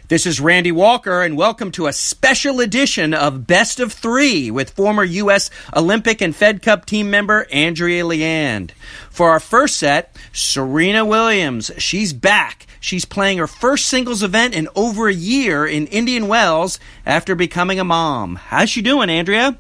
This is Randy Walker, and welcome to a special edition of Best of Three with former U.S. Olympic and Fed Cup team member Andrea Leand. For our first set, Serena Williams. She's back. She's playing her first singles event in over a year in Indian Wells after becoming a mom. How's she doing, Andrea?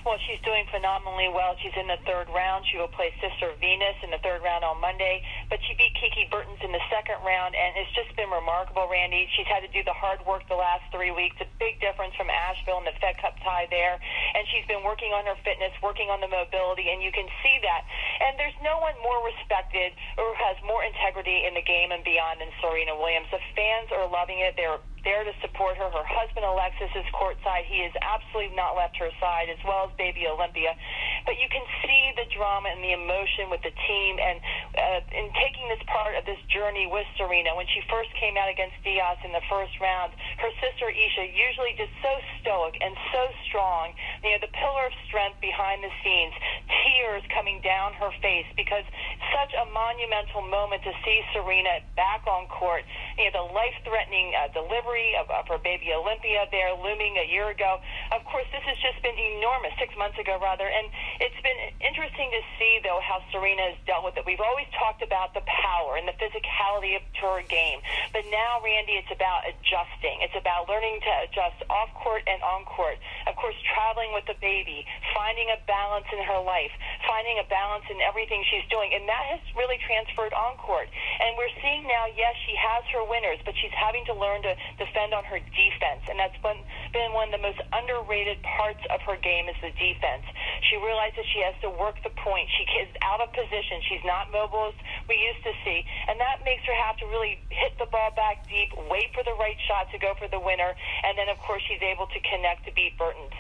Well, she's doing phenomenally well. She's in the third round. She will play Sister Venus in the third round on Monday, but she beat Kiki Bertens in the second round, and it's just been remarkable, Randy. She's had to do the hard work the last 3 weeks, a big difference from Asheville and the Fed Cup tie there, and she's been working on her fitness, working on the mobility, and you can see that. And there's no one more respected or has more integrity in the game and beyond than Serena Williams. The fans are loving it. They're there to support her. Her husband, Alexis, is courtside. He has absolutely not left her side, as well as baby Olympia. But you can see the drama and the emotion with the team, and in taking this part of this journey with Serena. When she first came out against Diaz in the first round, her sister Isha, usually just so stoic and so strong, the pillar of strength behind the scenes, tears coming down her face, because such a monumental moment to see Serena back on court. The life-threatening delivery of her baby Olympia there looming a year ago. Of course, this has just been enormous, 6 months ago rather, and it's been interesting to see, though, how Serena has dealt with it. We've always talked about the power and the physicality of her game, but now, Randy, it's about adjusting. It's about learning to adjust off-court and on-court. Of course, traveling with the baby, finding a balance in her life, finding a balance in everything she's doing, and that has really transferred on-court. And we're seeing now, yes, she has her winners, but she's having to learn to defend on her defense, and that's been one of the most underrated parts of her game is the defense. She realizes she has to work the point. She is out of position. She's not mobile as we used to see, and that makes her have to really hit the ball back deep, wait for the right shot to go for the winner, and then, of course, she's able to connect to beat Bertens.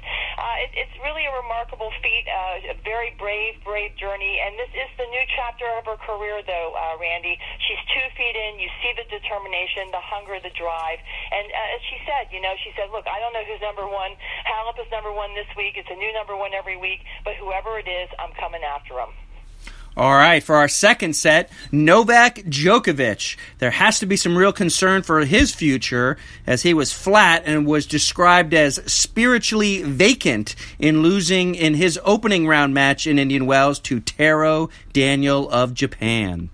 It's really a remarkable feat, a very brave journey, and this is the new chapter of her career, though, Randy. She's 2 feet in. You see the determination, the hunger, the drive, and as she said, look, I don't know who's number one. Halep is number one this week. It's a new number one every week, but whoever it is, I'm coming after him. All right, for our second set, Novak Djokovic. There has to be some real concern for his future, as he was flat and was described as spiritually vacant in losing in his opening round match in Indian Wells to Taro Daniel of Japan.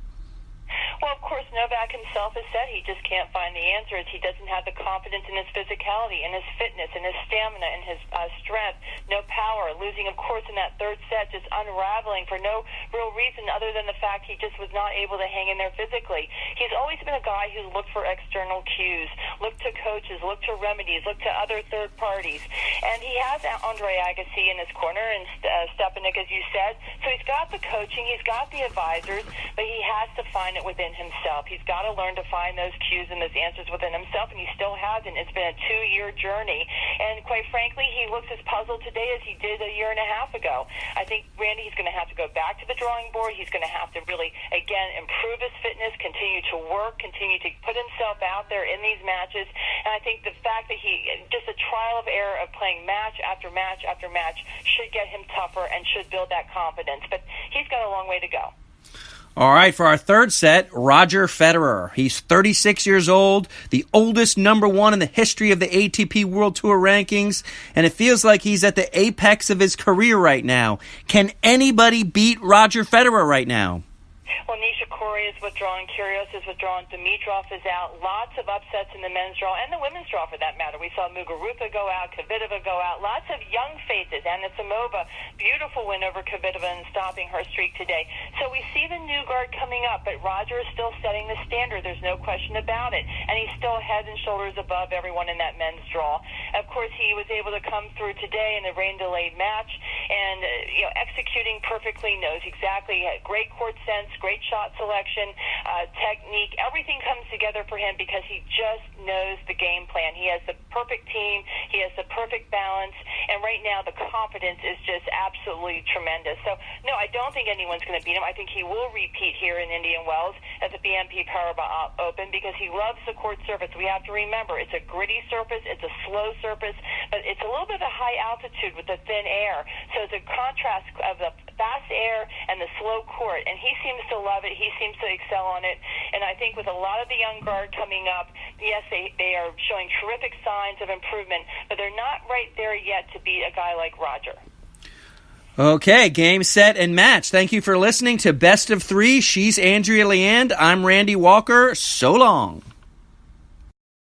Well, of course, Novak himself has said he just can't find the answers. He doesn't have the confidence in his physicality, in his fitness, in his stamina, in his strength. No power. Losing, of course, in that third set, just unraveling for no real reason other than the fact he just was not able to hang in there physically. He's always been a guy who's looked for external cues, looked to coaches, looked to remedies, looked to other third parties. And he has Andrea Agassi in his corner and Stepanik, as you said. So he's got the coaching, he's got the advisors, but he has to find it within himself. He's got to learn to find those cues and those answers within himself, and he still hasn't. It's been a 2-year journey, and quite frankly, he looks as puzzled today as he did a year and a half ago. I think, Randy, he's going to have to go back to the drawing board. He's going to have to really, again, improve his fitness, continue to work, continue to put himself out there in these matches, and I think the fact that he, just a trial of error of playing match after match after match should get him tougher and should build that confidence, but he's got a long way to go. All right, for our third set, Roger Federer. He's 36 years old, the oldest number one in the history of the ATP World Tour rankings, and it feels like he's at the apex of his career right now. Can anybody beat Roger Federer right now? Well, Nishikori is withdrawn, Kyrgios is withdrawn, Dimitrov is out. Lots of upsets in the men's draw and the women's draw, for that matter. We saw Muguruza go out, Kvitova go out. Lots of young faces. Anna Samova, beautiful win over Kvitova and stopping her streak today. So we see the new guard coming up, but Roger is still setting the standard. There's no question about it. And he's still head and shoulders above everyone in that men's draw. Of course, he was able to come through today in the rain-delayed match and executing perfectly, knows exactly, great court sense, great shot selection, technique. Everything comes together for him because he just knows the game plan. He has the perfect team. He has the perfect balance. And right now, the confidence is just absolutely tremendous. So, no, I don't think anyone's going to beat him. I think he will repeat here in Indian Wells at the BNP Paribas Open because he loves the court surface. We have to remember, it's a gritty surface. It's a slow surface. But it's a little bit of a high altitude with the thin air. So it's a contrast of the fast air and the slow court. And he seems to love it. He seems to excel on it. And I think with a lot of the young guard coming up, Yes, they are showing terrific signs of improvement, but they're not right there yet to beat a guy like Roger. Okay, game, set, and match. Thank you for listening to Best of Three. She's Andrea Leand. I'm Randy Walker. So long.